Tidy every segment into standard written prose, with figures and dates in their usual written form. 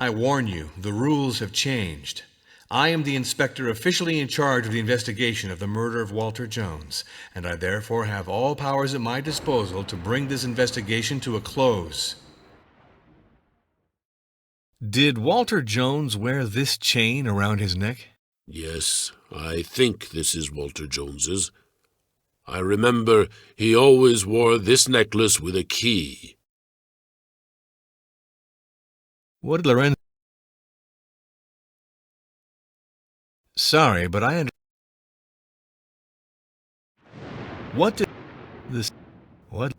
I warn you, the rules have changed. I am the inspector officially in charge of the investigation of the murder of Walter Jones, and I therefore have all powers at my disposal to bring this investigation to a close. Did Walter Jones wear this chain around his neck? Yes, I think this is Walter Jones's. I remember he always wore this necklace with a key. What did Lorenzo... Sorry, but What did this... What?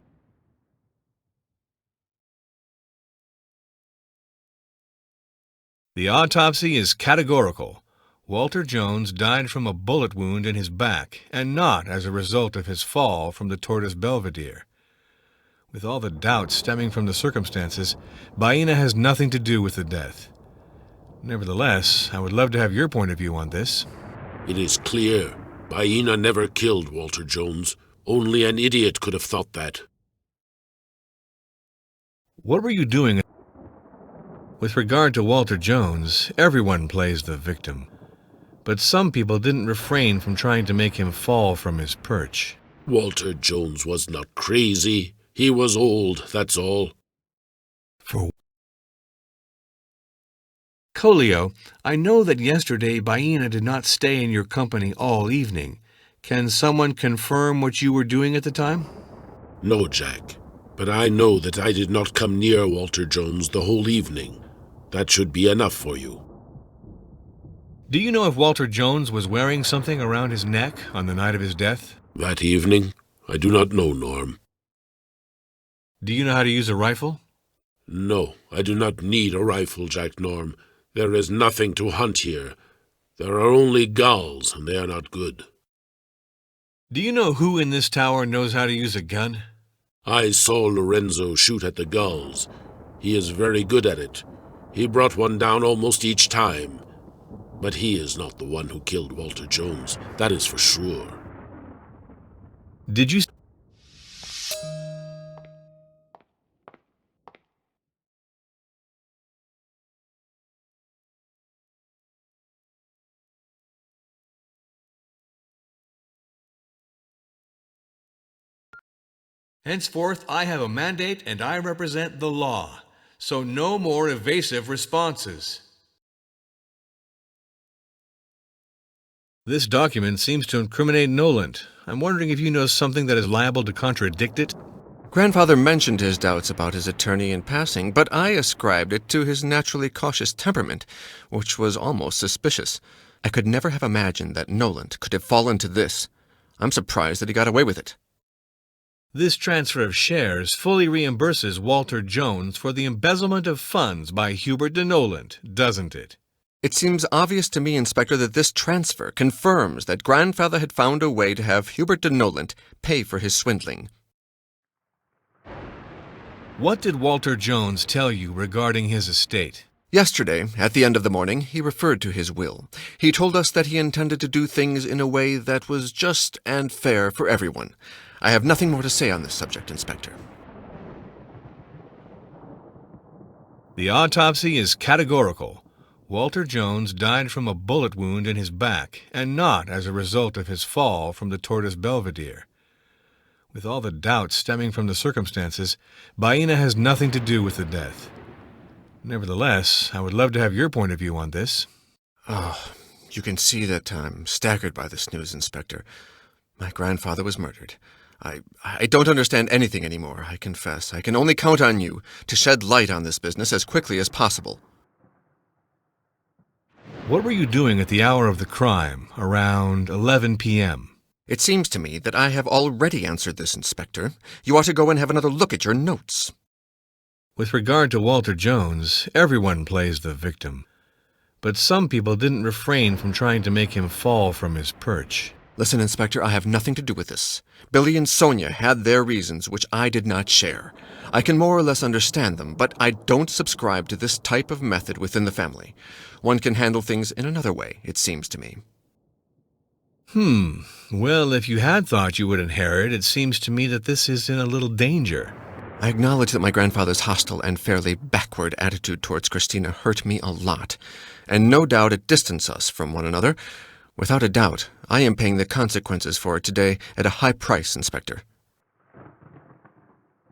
The autopsy is categorical. Walter Jones died from a bullet wound in his back, and not as a result of his fall from the Tortoise Belvedere. With all the doubts stemming from the circumstances, Baena has nothing to do with the death. Nevertheless, I would love to have your point of view on this. It is clear. Baena never killed Walter Jones. Only an idiot could have thought that. What were you doing? With regard to Walter Jones, everyone plays the victim. But some people didn't refrain from trying to make him fall from his perch. Walter Jones was not crazy. He was old, that's all. For Colio, I know that yesterday Baena did not stay in your company all evening. Can someone confirm what you were doing at the time? No, Jack. But I know that I did not come near Walter Jones the whole evening. That should be enough for you. Do you know if Walter Jones was wearing something around his neck on the night of his death? That evening? I do not know, Norm. Do you know how to use a rifle? No, I do not need a rifle, Jack Norm. There is nothing to hunt here. There are only gulls, and they are not good. Do you know who in this tower knows how to use a gun? I saw Lorenzo shoot at the gulls. He is very good at it. He brought one down almost each time. But he is not the one who killed Walter Jones. That is for sure. Did you... Henceforth, I have a mandate and I represent the law. So no more evasive responses. This document seems to incriminate Noland. I'm wondering if you know something that is liable to contradict it? Grandfather mentioned his doubts about his attorney in passing, but I ascribed it to his naturally cautious temperament, which was almost suspicious. I could never have imagined that Noland could have fallen to this. I'm surprised that he got away with it. This transfer of shares fully reimburses Walter Jones for the embezzlement of funds by Hubert de Noland, doesn't it? It seems obvious to me, Inspector, that this transfer confirms that Grandfather had found a way to have Hubert de Noland pay for his swindling. What did Walter Jones tell you regarding his estate? Yesterday, at the end of the morning, he referred to his will. He told us that he intended to do things in a way that was just and fair for everyone. I have nothing more to say on this subject, Inspector. The autopsy is categorical. Walter Jones died from a bullet wound in his back, and not as a result of his fall from the Tortoise Belvedere. With all the doubts stemming from the circumstances, Baena has nothing to do with the death. Nevertheless, I would love to have your point of view on this. Oh, you can see that I'm staggered by this news, Inspector. My grandfather was murdered. I don't understand anything anymore, I confess. I can only count on you to shed light on this business as quickly as possible. What were you doing at the hour of the crime, around 11 p.m.? It seems to me that I have already answered this, Inspector. You ought to go and have another look at your notes. With regard to Walter Jones, everyone plays the victim. But some people didn't refrain from trying to make him fall from his perch. Listen, Inspector, I have nothing to do with this. Billy and Sonia had their reasons, which I did not share. I can more or less understand them, but I don't subscribe to this type of method within the family. One can handle things in another way, it seems to me. Well, if you had thought you would inherit, it seems to me that this is in a little danger. I acknowledge that my grandfather's hostile and fairly backward attitude towards Christina hurt me a lot, and no doubt it distanced us from one another. Without a doubt, I am paying the consequences for it today at a high price, Inspector.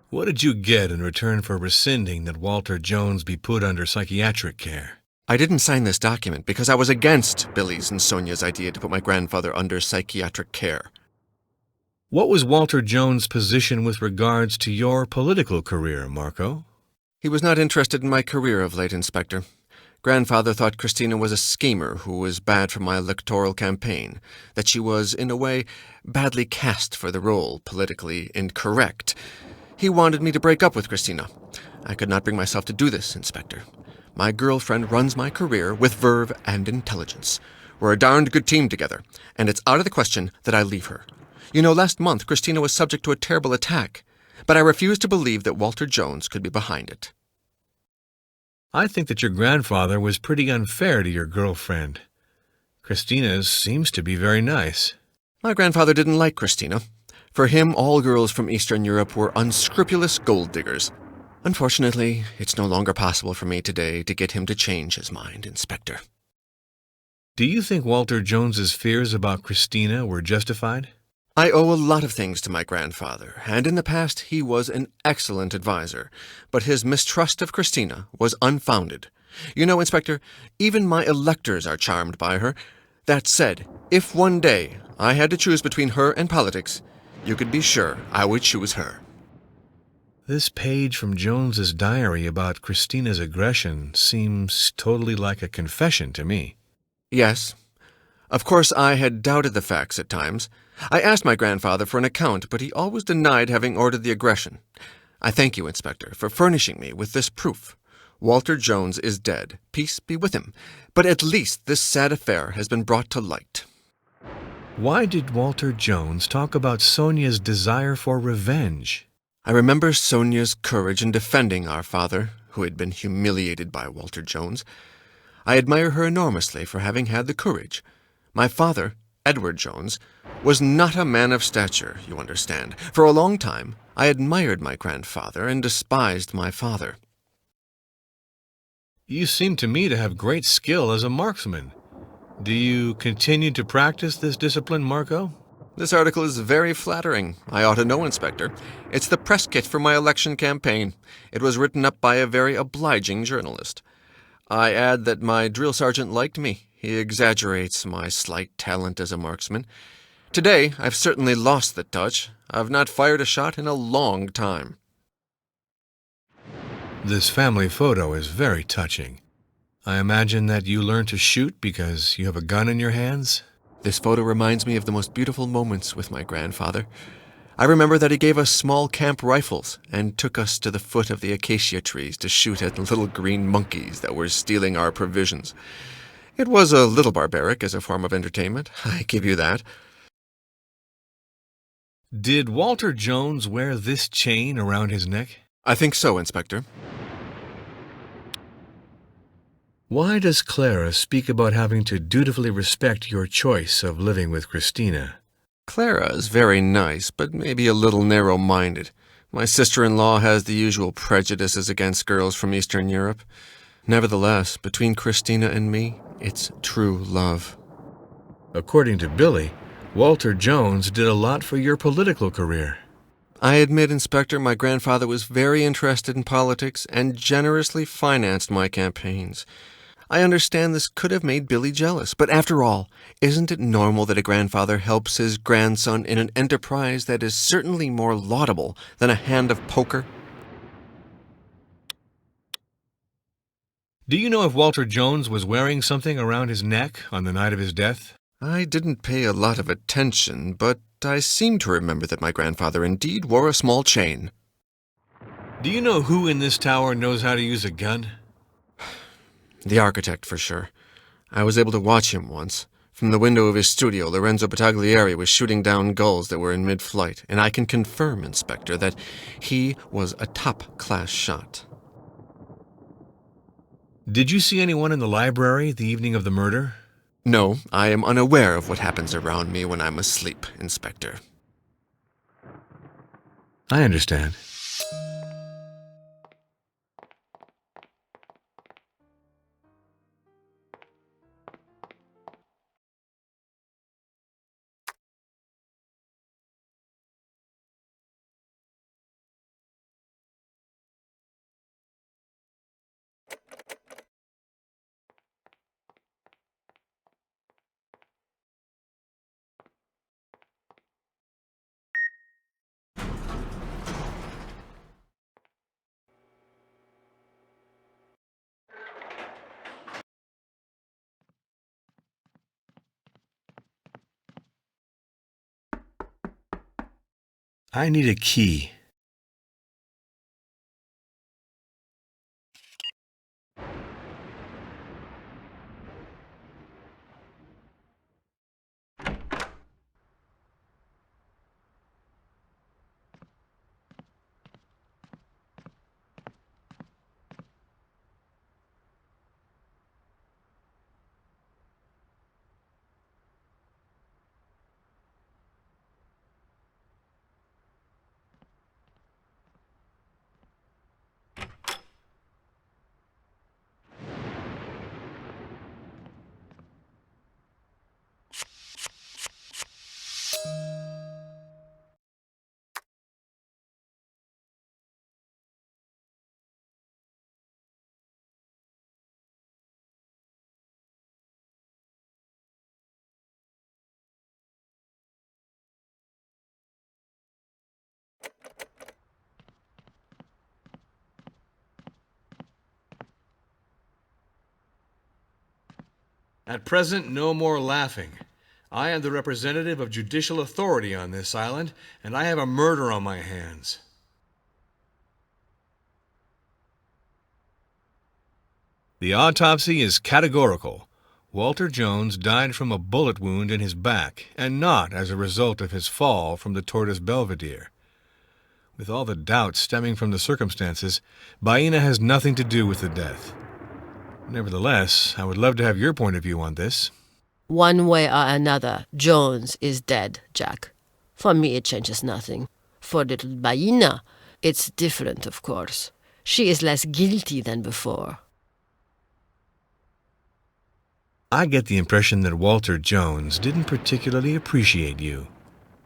What did you get in return for rescinding that Walter Jones be put under psychiatric care? I didn't sign this document because I was against Billy's and Sonia's idea to put my grandfather under psychiatric care. What was Walter Jones' position with regards to your political career, Marco? He was not interested in my career of late, Inspector. Grandfather thought Christina was a schemer who was bad for my electoral campaign, that she was, in a way, badly cast for the role, politically incorrect. He wanted me to break up with Christina. I could not bring myself to do this, Inspector. My girlfriend runs my career with verve and intelligence. We're a darned good team together, and it's out of the question that I leave her. You know, last month Christina was subject to a terrible attack, but I refuse to believe that Walter Jones could be behind it. I think that your grandfather was pretty unfair to your girlfriend. Christina seems to be very nice. My grandfather didn't like Christina. For him, all girls from Eastern Europe were unscrupulous gold diggers. Unfortunately, it's no longer possible for me today to get him to change his mind, Inspector. Do you think Walter Jones's fears about Christina were justified? I owe a lot of things to my grandfather, and in the past he was an excellent advisor, but his mistrust of Christina was unfounded. You know, Inspector, even my electors are charmed by her. That said, if one day I had to choose between her and politics, you could be sure I would choose her. This page from Jones's diary about Christina's aggression seems totally like a confession to me. Yes. Of course, I had doubted the facts at times. I asked my grandfather for an account, but he always denied having ordered the aggression. I thank you, Inspector, for furnishing me with this proof. Walter Jones is dead. Peace be with him. But at least this sad affair has been brought to light. Why did Walter Jones talk about Sonia's desire for revenge? I remember Sonia's courage in defending our father, who had been humiliated by Walter Jones. I admire her enormously for having had the courage. My father, Edward Jones, was not a man of stature, you understand. For a long time, I admired my grandfather and despised my father. You seem to me to have great skill as a marksman. Do you continue to practice this discipline, Marco? This article is very flattering. I ought to know, Inspector. It's the press kit for my election campaign. It was written up by a very obliging journalist. I add that my drill sergeant liked me. He exaggerates my slight talent as a marksman. Today, I've certainly lost the touch. I've not fired a shot in a long time. This family photo is very touching. I imagine that you learned to shoot because you have a gun in your hands? This photo reminds me of the most beautiful moments with my grandfather. I remember that he gave us small camp rifles and took us to the foot of the acacia trees to shoot at little green monkeys that were stealing our provisions. It was a little barbaric as a form of entertainment, I give you that. Did Walter Jones wear this chain around his neck? I think so, Inspector. Why does Clara speak about having to dutifully respect your choice of living with Christina? Clara is very nice, but maybe a little narrow-minded. My sister-in-law has the usual prejudices against girls from Eastern Europe. Nevertheless, between Christina and me, it's true love. According to Billy, Walter Jones did a lot for your political career. I admit, Inspector, my grandfather was very interested in politics and generously financed my campaigns. I understand this could have made Billy jealous, but after all, isn't it normal that a grandfather helps his grandson in an enterprise that is certainly more laudable than a hand of poker? Do you know if Walter Jones was wearing something around his neck on the night of his death? I didn't pay a lot of attention, but I seem to remember that my grandfather indeed wore a small chain. Do you know who in this tower knows how to use a gun? The architect, for sure. I was able to watch him once. From the window of his studio, Lorenzo Battaglieri was shooting down gulls that were in mid-flight, and I can confirm, Inspector, that he was a top-class shot. Did you see anyone in the library the evening of the murder? No, I am unaware of what happens around me when I'm asleep, Inspector. I understand. I need a key. At present, no more laughing. I am the representative of judicial authority on this island, and I have a murder on my hands. The autopsy is categorical. Walter Jones died from a bullet wound in his back, and not as a result of his fall from the Tortoise Belvedere. With all the doubts stemming from the circumstances, Baena has nothing to do with the death. Nevertheless, I would love to have your point of view on this. One way or another, Jones is dead, Jack. For me, it changes nothing. For little Baena, it's different, of course. She is less guilty than before. I get the impression that Walter Jones didn't particularly appreciate you.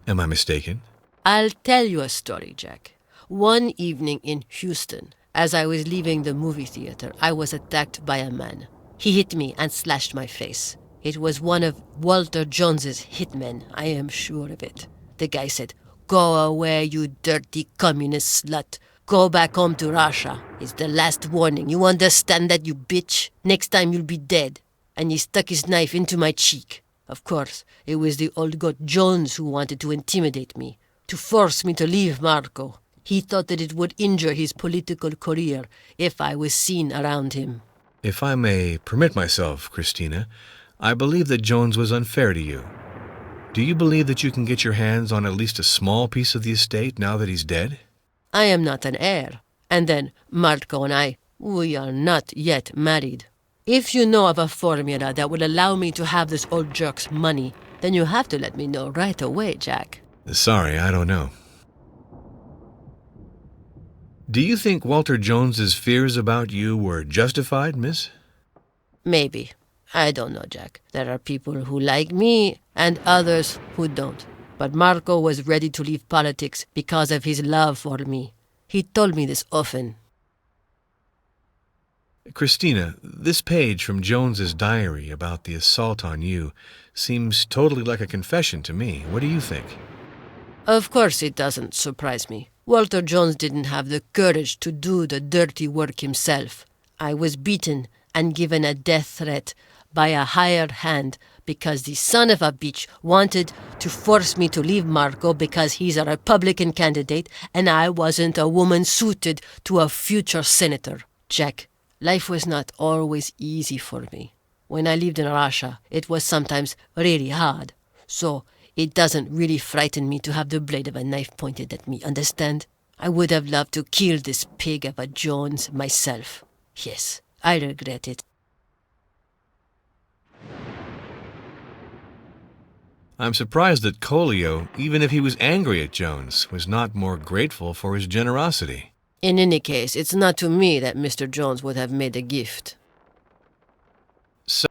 Am I mistaken? I'll tell you a story, Jack. One evening in Houston, as I was leaving the movie theater, I was attacked by a man. He hit me and slashed my face. It was one of Walter Jones's hitmen, I am sure of it. The guy said, "Go away, you dirty communist slut. Go back home to Russia. It's the last warning. You understand that, you bitch? Next time you'll be dead." And he stuck his knife into my cheek. Of course, it was the old goat Jones who wanted to intimidate me, to force me to leave Marco. He thought that it would injure his political career if I was seen around him. If I may permit myself, Christina, I believe that Jones was unfair to you. Do you believe that you can get your hands on at least a small piece of the estate now that he's dead? I am not an heir. And then, Marco and I, we are not yet married. If you know of a formula that will allow me to have this old jerk's money, then you have to let me know right away, Jack. Sorry, I don't know. Do you think Walter Jones's fears about you were justified, miss? Maybe. I don't know, Jack. There are people who like me and others who don't. But Marco was ready to leave politics because of his love for me. He told me this often. Christina, this page from Jones's diary about the assault on you seems totally like a confession to me. What do you think? Of course it doesn't surprise me. Walter Jones didn't have the courage to do the dirty work himself. I was beaten and given a death threat by a hired hand because the son of a bitch wanted to force me to leave Marco because he's a Republican candidate and I wasn't a woman suited to a future senator. Jack, life was not always easy for me. When I lived in Russia, it was sometimes really hard. So it doesn't really frighten me to have the blade of a knife pointed at me, understand? I would have loved to kill this pig of a Jones myself. Yes, I regret it. I'm surprised that Collio, even if he was angry at Jones, was not more grateful for his generosity. In any case, it's not to me that Mr. Jones would have made a gift. So,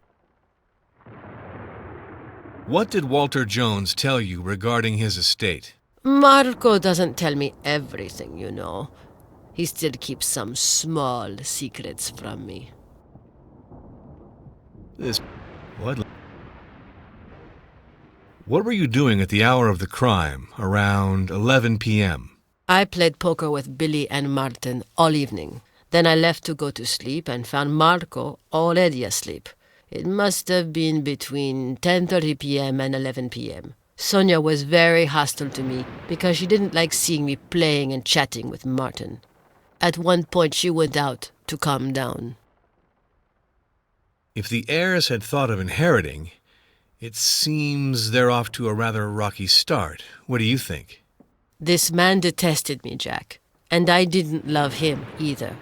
what did Walter Jones tell you regarding his estate? Marco doesn't tell me everything, you know. He still keeps some small secrets from me. What were you doing at the hour of the crime, around 11 p.m.? I played poker with Billy and Martin all evening. Then I left to go to sleep and found Marco already asleep. It must have been between 10:30 p.m. and 11 p.m. Sonia was very hostile to me because she didn't like seeing me playing and chatting with Martin. At one point she went out to calm down. If the heirs had thought of inheriting, it seems they're off to a rather rocky start. What do you think? This man detested me, Jack, and I didn't love him either.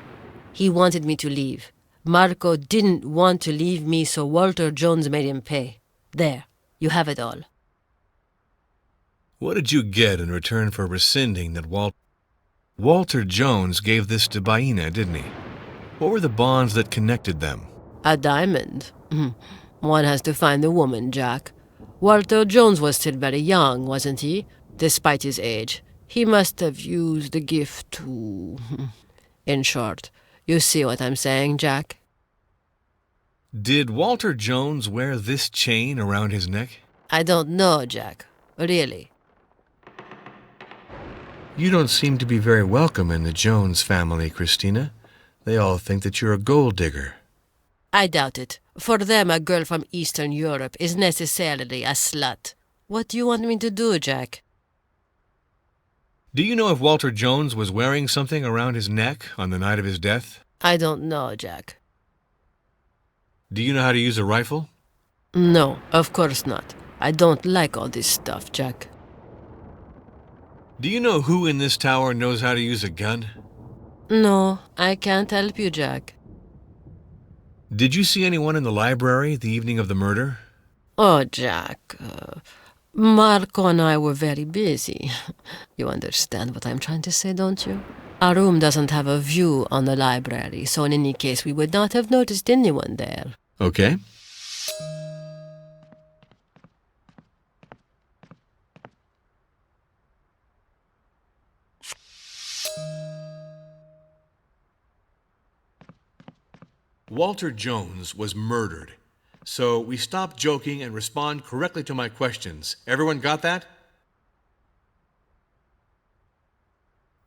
He wanted me to leave. Marco didn't want to leave me, so Walter Jones made him pay. There, you have it all. What did you get in return for rescinding that Walter Jones gave this to Baina, didn't he? What were the bonds that connected them? A diamond. One has to find the woman, Jack. Walter Jones was still very young, wasn't he? Despite his age. He must have used the gift to... In short, you see what I'm saying, Jack? Did Walter Jones wear this chain around his neck? I don't know, Jack. Really. You don't seem to be very welcome in the Jones family, Christina. They all think that you're a gold digger. I doubt it. For them, a girl from Eastern Europe is necessarily a slut. What do you want me to do, Jack? Do you know if Walter Jones was wearing something around his neck on the night of his death? I don't know, Jack. Do you know how to use a rifle? No, of course not. I don't like all this stuff, Jack. Do you know who in this tower knows how to use a gun? No, I can't help you, Jack. Did you see anyone in the library the evening of the murder? Oh, Jack. Marco and I were very busy. You understand what I'm trying to say, don't you? Our room doesn't have a view on the library, so in any case we would not have noticed anyone there. Okay. Walter Jones was murdered. So we stop joking and respond correctly to my questions. Everyone got that?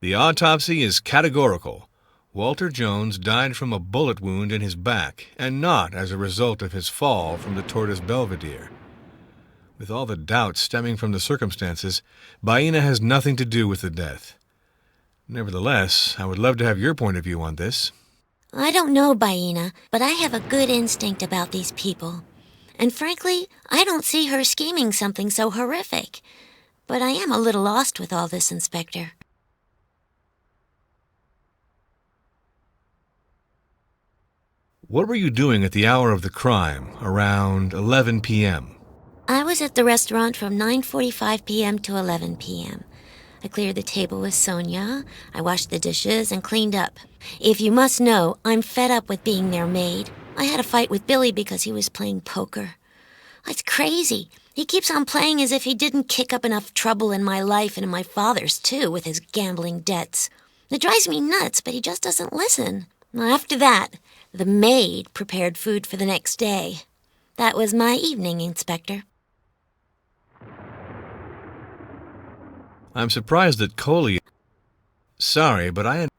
The autopsy is categorical. Walter Jones died from a bullet wound in his back, and not as a result of his fall from the Tortoise Belvedere. With all the doubts stemming from the circumstances, Baina has nothing to do with the death. Nevertheless, I would love to have your point of view on this. I don't know, Baina, but I have a good instinct about these people. And frankly, I don't see her scheming something so horrific. But I am a little lost with all this, Inspector. What were you doing at the hour of the crime, around 11 p.m.? I was at the restaurant from 9:45 p.m. to 11 p.m. I cleared the table with Sonia, I washed the dishes, and cleaned up. If you must know, I'm fed up with being their maid. I had a fight with Billy because he was playing poker. It's crazy. He keeps on playing as if he didn't kick up enough trouble in my life and in my father's, too, with his gambling debts. It drives me nuts, but he just doesn't listen. After that, the maid prepared food for the next day. That was my evening, Inspector. I'm surprised that Coley... Sorry, but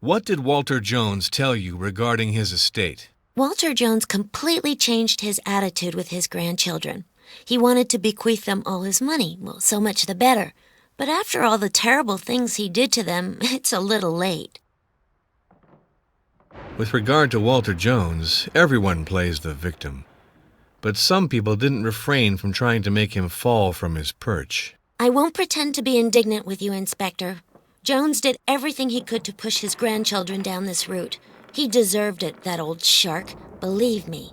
What did Walter Jones tell you regarding his estate? Walter Jones completely changed his attitude with his grandchildren. He wanted to bequeath them all his money. Well, so much the better. But after all the terrible things he did to them, it's a little late. With regard to Walter Jones, everyone plays the victim. But some people didn't refrain from trying to make him fall from his perch. I won't pretend to be indignant with you, Inspector. Jones did everything he could to push his grandchildren down this route. He deserved it, that old shark. Believe me.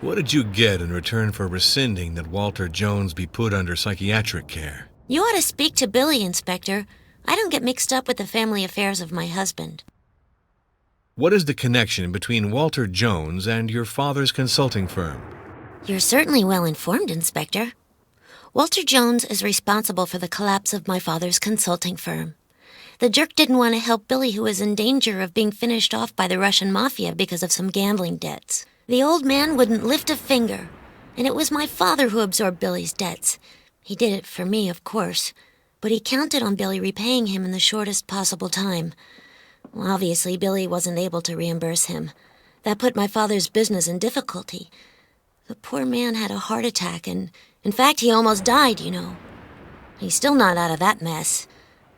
What did you get in return for rescinding that Walter Jones be put under psychiatric care? You ought to speak to Billy, Inspector. I don't get mixed up with the family affairs of my husband. What is the connection between Walter Jones and your father's consulting firm? You're certainly well informed, Inspector. Walter Jones is responsible for the collapse of my father's consulting firm. The jerk didn't want to help Billy, who was in danger of being finished off by the Russian mafia because of some gambling debts. The old man wouldn't lift a finger, and it was my father who absorbed Billy's debts. He did it for me, of course, but he counted on Billy repaying him in the shortest possible time. Well, obviously, Billy wasn't able to reimburse him. That put my father's business in difficulty. The poor man had a heart attack, and in fact, he almost died, you know. He's still not out of that mess.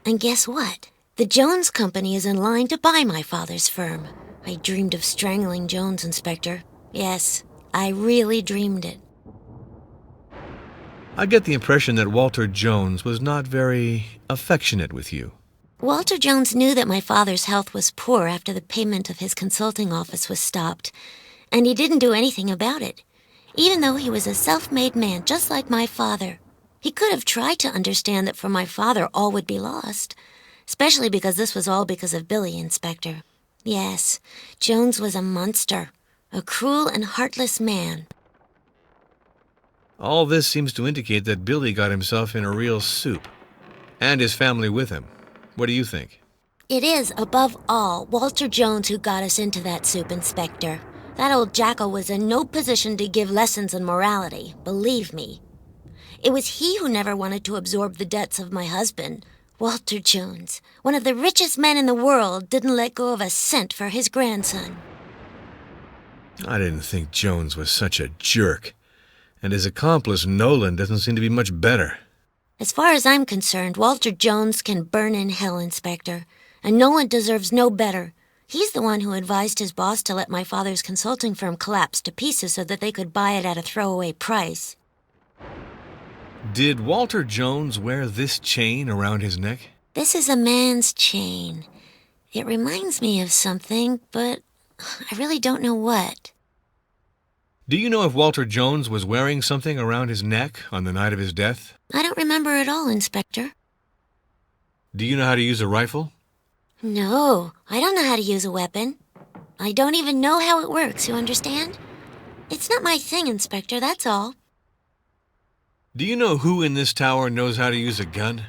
And guess what? The Jones Company is in line to buy my father's firm. I dreamed of strangling Jones, Inspector. Yes, I really dreamed it. I get the impression that Walter Jones was not very affectionate with you. Walter Jones knew that my father's health was poor after the payment of his consulting office was stopped, and he didn't do anything about it, even though he was a self-made man just like my father. He could have tried to understand that for my father all would be lost, especially because this was all because of Billy, Inspector. Yes, Jones was a monster, a cruel and heartless man. All this seems to indicate that Billy got himself in a real soup, and his family with him. What do you think? It is, above all, Walter Jones who got us into that soup, Inspector. That old jackal was in no position to give lessons in morality, believe me. It was he who never wanted to absorb the debts of my husband. Walter Jones, one of the richest men in the world, didn't let go of a cent for his grandson. I didn't think Jones was such a jerk. And his accomplice, Nolan, doesn't seem to be much better. As far as I'm concerned, Walter Jones can burn in hell, Inspector. And Nolan deserves no better. He's the one who advised his boss to let my father's consulting firm collapse to pieces so that they could buy it at a throwaway price. Did Walter Jones wear this chain around his neck? This is a man's chain. It reminds me of something, but I really don't know what. Do you know if Walter Jones was wearing something around his neck on the night of his death? I don't remember at all, Inspector. Do you know how to use a rifle? No, I don't know how to use a weapon. I don't even know how it works, you understand? It's not my thing, Inspector, that's all. Do you know who in this tower knows how to use a gun?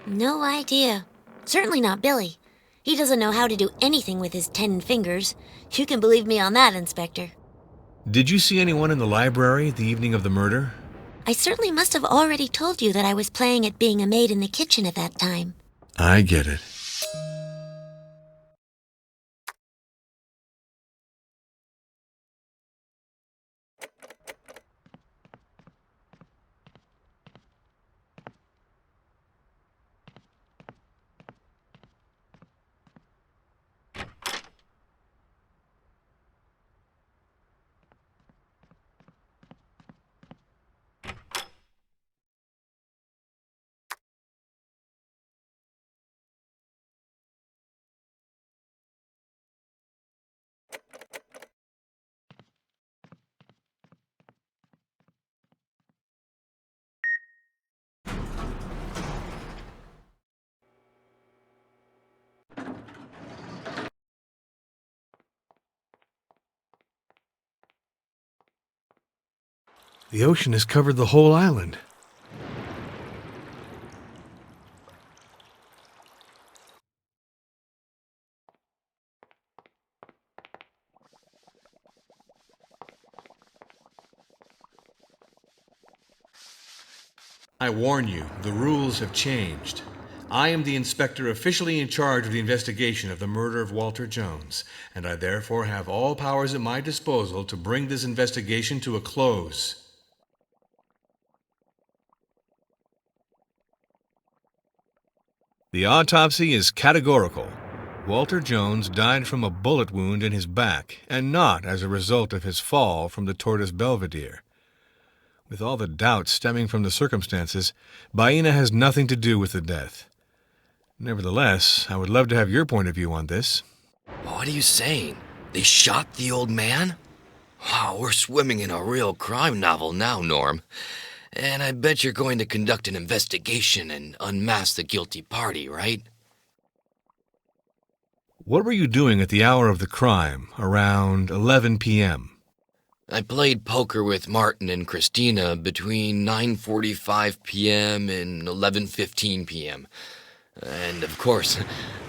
No idea. Certainly not Billy. He doesn't know how to do anything with his 10 fingers. You can believe me on that, Inspector. Did you see anyone in the library the evening of the murder? I certainly must have already told you that I was playing at being a maid in the kitchen at that time. I get it. The ocean has covered the whole island. I warn you, the rules have changed. I am the inspector officially in charge of the investigation of the murder of Walter Jones, and I therefore have all powers at my disposal to bring this investigation to a close. The autopsy is categorical. Walter Jones died from a bullet wound in his back, and not as a result of his fall from the Tortoise Belvedere. With all the doubts stemming from the circumstances, Baena has nothing to do with the death. Nevertheless, I would love to have your point of view on this. What are you saying? They shot the old man? Wow, we're swimming in a real crime novel now, Norm. And I bet you're going to conduct an investigation and unmask the guilty party, right? What were you doing at the hour of the crime, around 11 p.m.? I played poker with Martin and Christina between 9:45 p.m. and 11:15 p.m. And, of course,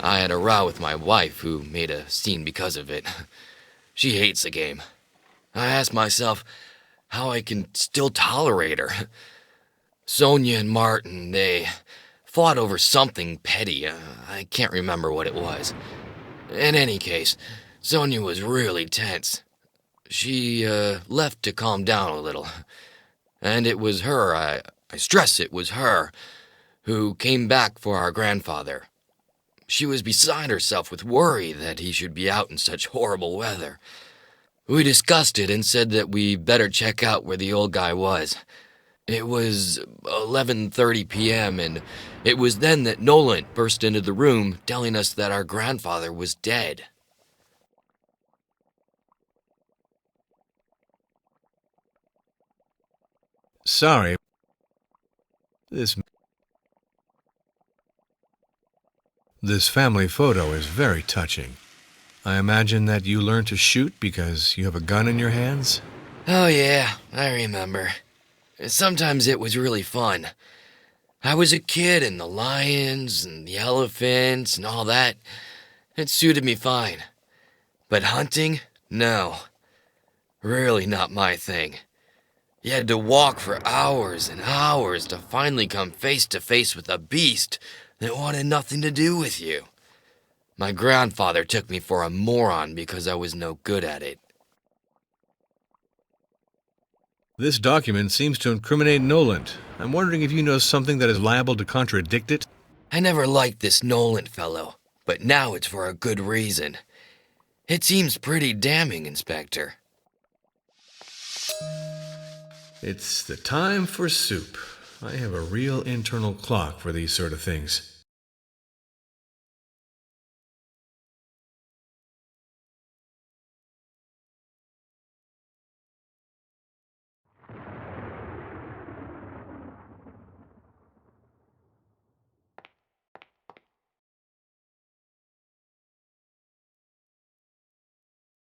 I had a row with my wife, who made a scene because of it. She hates the game. I asked myself how I can still tolerate her. Sonia and Martin, they fought over something petty. I can't remember what it was. In any case, Sonia was really tense. She left to calm down a little. And it was her, I stress it was her, who came back for our grandfather. She was beside herself with worry that he should be out in such horrible weather. We discussed it and said that we better check out where the old guy was. It was 11:30 p.m., and it was then that Nolan burst into the room telling us that our grandfather was dead. Sorry. This family photo is very touching. I imagine that you learned to shoot because you have a gun in your hands? Oh yeah, I remember. Sometimes it was really fun. I was a kid, and the lions and the elephants and all that, it suited me fine. But hunting? No. Really not my thing. You had to walk for hours and hours to finally come face to face with a beast that wanted nothing to do with you. My grandfather took me for a moron because I was no good at it. This document seems to incriminate Nolan. I'm wondering if you know something that is liable to contradict it? I never liked this Nolan fellow, but now it's for a good reason. It seems pretty damning, Inspector. It's the time for soup. I have a real internal clock for these sort of things.